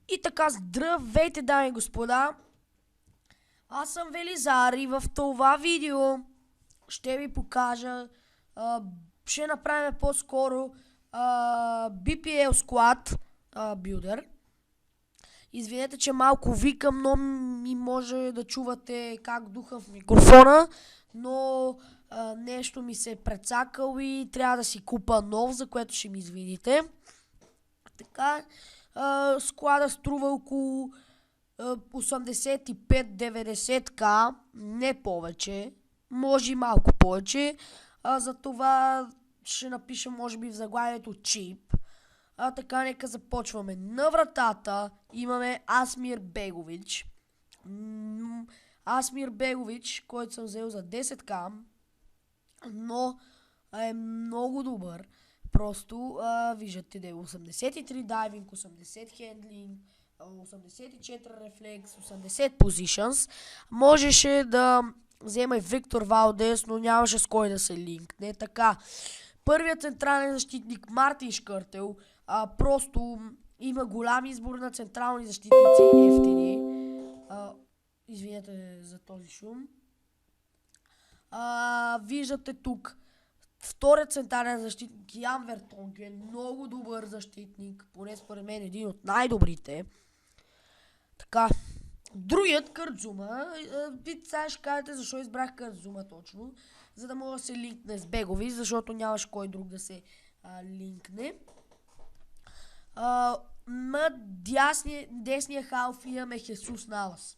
И така, здравейте, дами и господа! Аз съм Велизар и в това видео ще ви покажа, ще направим по-скоро BPL Squad Builder. Извинете, че малко викам, но ми може да чувате как духа в микрофона, но нещо ми се е прецакал и трябва да си купа нов, за което ще ми извините. Така, склада струва около 85-90к, не повече, може и малко повече. Затова ще напиша може би в заглавието чип. Така, нека започваме. На вратата имаме Асмир Бегович. Асмир Бегович, който съм взел за 10к, но е много добър. Просто виждате да е 83 дайвинг, 80 хендлинг, 84 рефлекс, 80 positions. Можеше да взема и Виктор Валдес, но нямаше с кой да се линкне. Така, първият централен защитник Мартин Шкъртел, просто има голям избор на централни защитници и ефтини. Извинете за този шум. Виждате тук вторият централен защитник Ян Вертонген, много добър защитник, поне според мен един от най-добрите. Така, другият Кърдзума, сега ще кажете защо избрах Кърдзума точно, за да мога да се линкне с Бегови, защото нямаш кой друг да се линкне. На десния халф имаме Хесус Навас.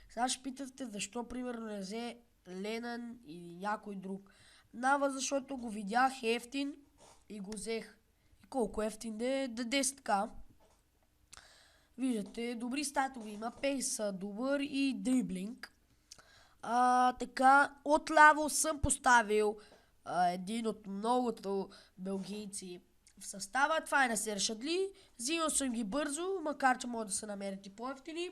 Сега ще питате защо примерно не взе Ленън или някой друг. Навас, защото го видях ефтин и го взех. И колко ефтин да е? 10к. Виждате, добри статови има, пейс добър и дриблинг. Така, отляво съм поставил един от многото белгийци в състава. Това е на Сершадли. Взимал съм ги бързо, макар че може да се намерят и по-ефтини.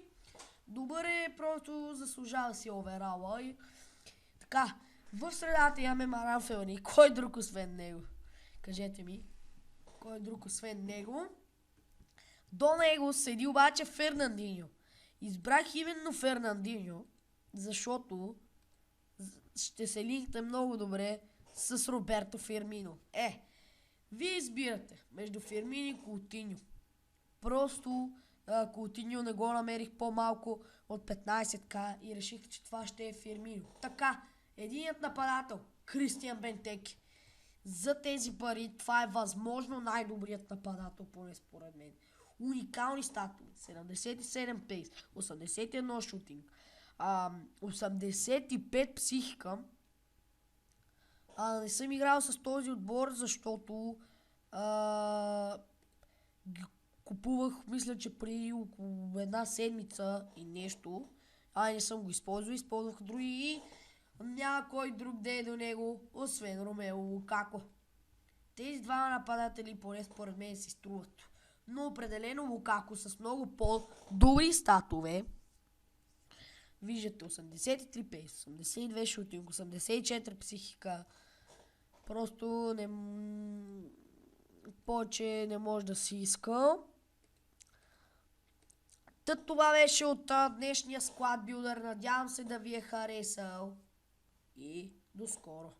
Добър е, просто заслужава си оверала. Така, в средата имаме Маран Фелани. Кой друг освен него? Кажете ми. Кой друг освен него? До него седи обаче Фернандиньо. Избрах именно Фернандиньо, защото ще се линкне много добре с Роберто Фирмино. Вие избирате между Фирмино и Каутиньо. Просто Каутиньо не го намерих по-малко от 15к и реших, че това ще е Фирмино. Така, единият нападател, Кристиан Бентеке. За тези пари това е възможно най-добрият нападател, поне според мен. Уникални статуи, 77 пейс, 81 шутинг, 85 психика. Не съм играл с този отбор, защото ги купувах, мисля, че преди около една седмица и нещо. Не съм го използвал, използвах други и няма кой друг да е до него, освен Ромело Лукако. Тези два нападатели поне според мен си струват. Но определено Лукако с много по-добри статове. Виждате 83 пейс, 82 шутинг, 84 психика. Просто повече не може да си иска. Това беше от днешния склад билдър. Надявам се да ви е харесал. И до скоро!